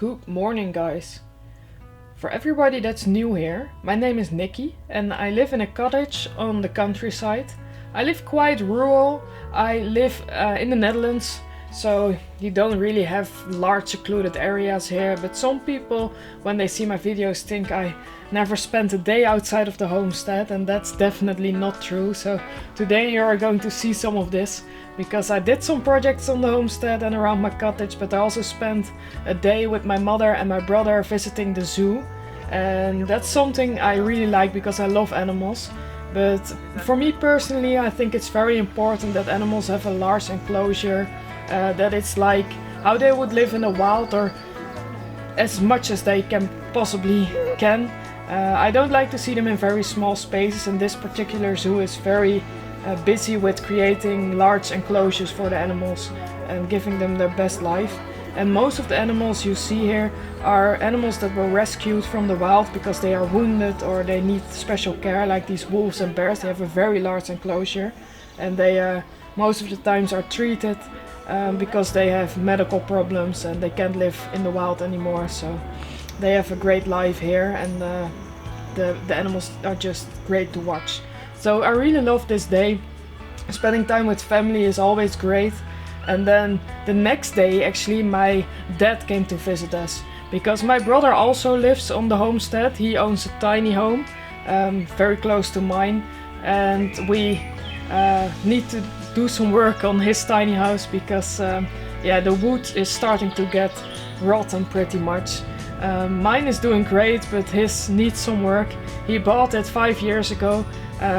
Good morning, guys. For everybody that's new here, my name is Nikki and I live in a cottage on the countryside. I live quite rural. I live in the Netherlands, so you don't really have large secluded areas here, but some people, when they see my videos, think I never spent a day outside of the homestead, and that's definitely not true. So today you are going to see some of this, because I did some projects on the homestead and around my cottage, but I also spent a day with my mother and my brother visiting the zoo. And that's something I really like because I love animals. But for me personally, I think it's very important that animals have a large enclosure, that it's like how they would live in the wild, or as much as they can possibly can. I don't like to see them in very small spaces, and this particular zoo is very busy with creating large enclosures for the animals and giving them their best life. And most of the animals you see here are animals that were rescued from the wild because they are wounded or they need special care, like these wolves and bears. They have a very large enclosure, and they most of the times are treated because they have medical problems and they can't live in the wild anymore. So they have a great life here, and the animals are just great to watch. So I really love this day. Spending time with family is always great. And then the next day, actually, my dad came to visit us because my brother also lives on the homestead. He owns a tiny home, very close to mine, and we need to do some work on his tiny house because the wood is starting to get rotten pretty much. Mine is doing great, but his needs some work. He bought it 5 years ago,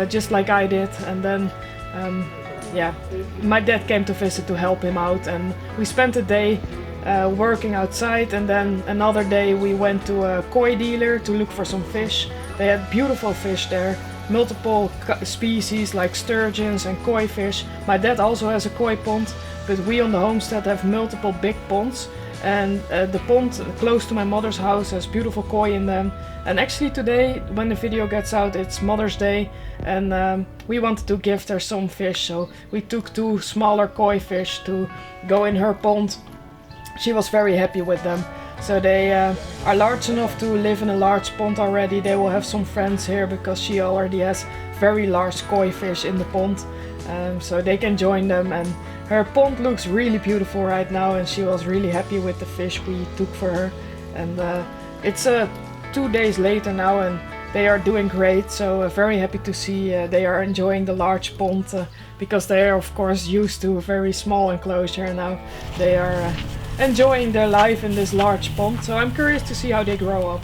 just like I did, and then my dad came to visit to help him out, and we spent a day working outside, and then another day we went to a koi dealer to look for some fish. They had beautiful fish there, multiple species like sturgeons and koi fish. My dad also has a koi pond, but we on the homestead have multiple big ponds, and the pond close to my mother's house has beautiful koi in them. And actually today, when the video gets out, it's Mother's Day, and we wanted to gift her some fish, so we took 2 smaller koi fish to go in her pond. She was very happy with them. So they are large enough to live in a large pond already. They will have some friends here because she already has very large koi fish in the pond, so they can join them. And her pond looks really beautiful right now, and she was really happy with the fish we took for her. And it's 2 days later now, and they are doing great, so very happy to see they are enjoying the large pond, because they are of course used to a very small enclosure, and now they are enjoying their life in this large pond. So I'm curious to see how they grow up.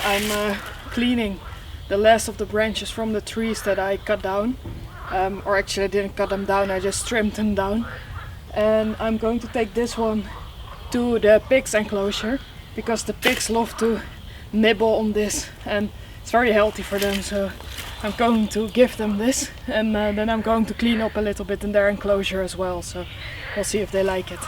I'm cleaning the last of the branches from the trees that I cut down. Or actually I didn't cut them down, I just trimmed them down. And I'm going to take this one to the pigs enclosure because the pigs love to nibble on this and it's very healthy for them. So I'm going to give them this and then I'm going to clean up a little bit in their enclosure as well. So we'll see if they like it.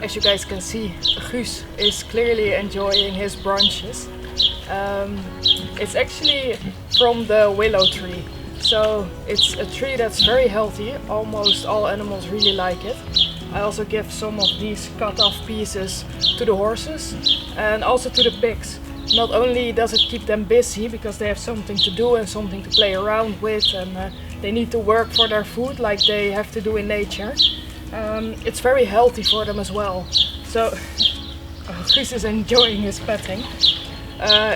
As you guys can see, Guus is clearly enjoying his branches. It's actually from the willow tree, so it's a tree that's very healthy. Almost all animals really like it. I also give some of these cut off pieces to the horses and also to the pigs. Not only does it keep them busy because they have something to do and something to play around with, and they need to work for their food like they have to do in nature. It's very healthy for them as well. So Guus is enjoying his petting.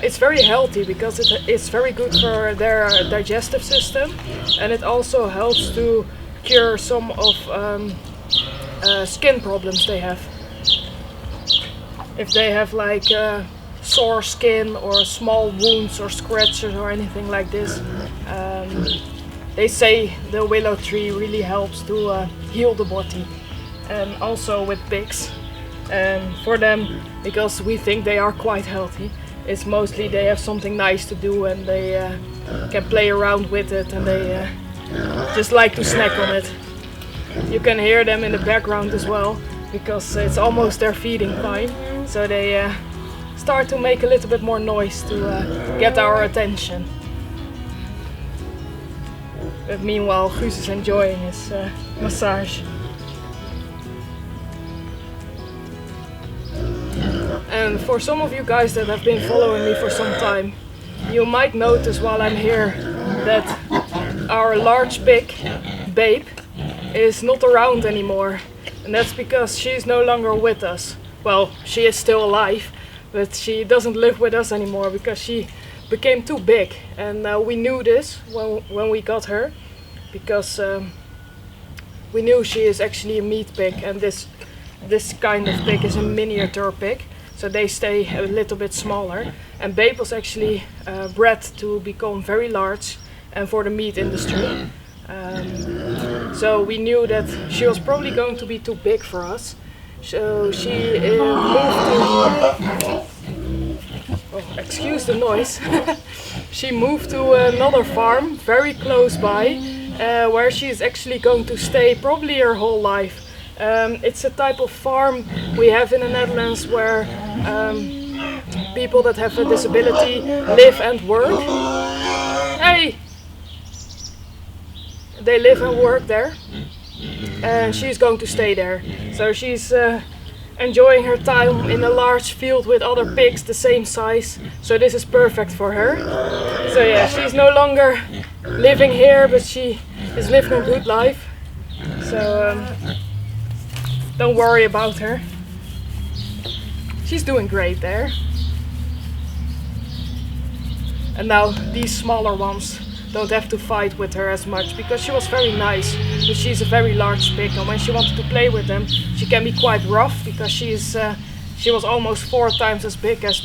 It's very healthy because it's very good for their digestive system, and it also helps to cure some of skin problems they have. If they have like sore skin or small wounds or scratches or anything like this, they say the willow tree really helps to heal the body. And also with pigs, for them, because we think they are quite healthy, it's mostly they have something nice to do and they can play around with it, and they just like to snack on it. You can hear them in the background as well because it's almost their feeding time, so they start to make a little bit more noise to get our attention. But meanwhile, Guus is enjoying his massage. And for some of you guys that have been following me for some time, you might notice while I'm here that our large pig, Babe, is not around anymore. And that's because she's no longer with us. Well, she is still alive, but she doesn't live with us anymore because she became too big. And we knew this when we got her, because we knew she is actually a meat pig, and this kind of pig is a miniature pig, so they stay a little bit smaller. And Babe was actually bred to become very large and for the meat industry. So we knew that she was probably going to be too big for us. So she moved to... Oh, excuse the noise. She moved to another farm very close by, where she is actually going to stay probably her whole life. It's a type of farm we have in the Netherlands where people that have a disability live and work. Hey! They live and work there, and she's going to stay there. So she's enjoying her time in a large field with other pigs the same size, so this is perfect for her. So yeah, she's no longer living here, but she is living a good life. So don't worry about her. She's doing great there. And now these smaller ones don't have to fight with her as much because she was very nice. But she's a very large pig, and when she wanted to play with them, she can be quite rough because she was almost 4 times as big as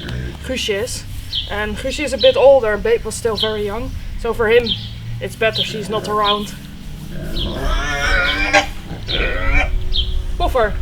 Guusje is. And Guusje is a bit older, and Babe was still very young. So for him, it's better she's not around. Poffer!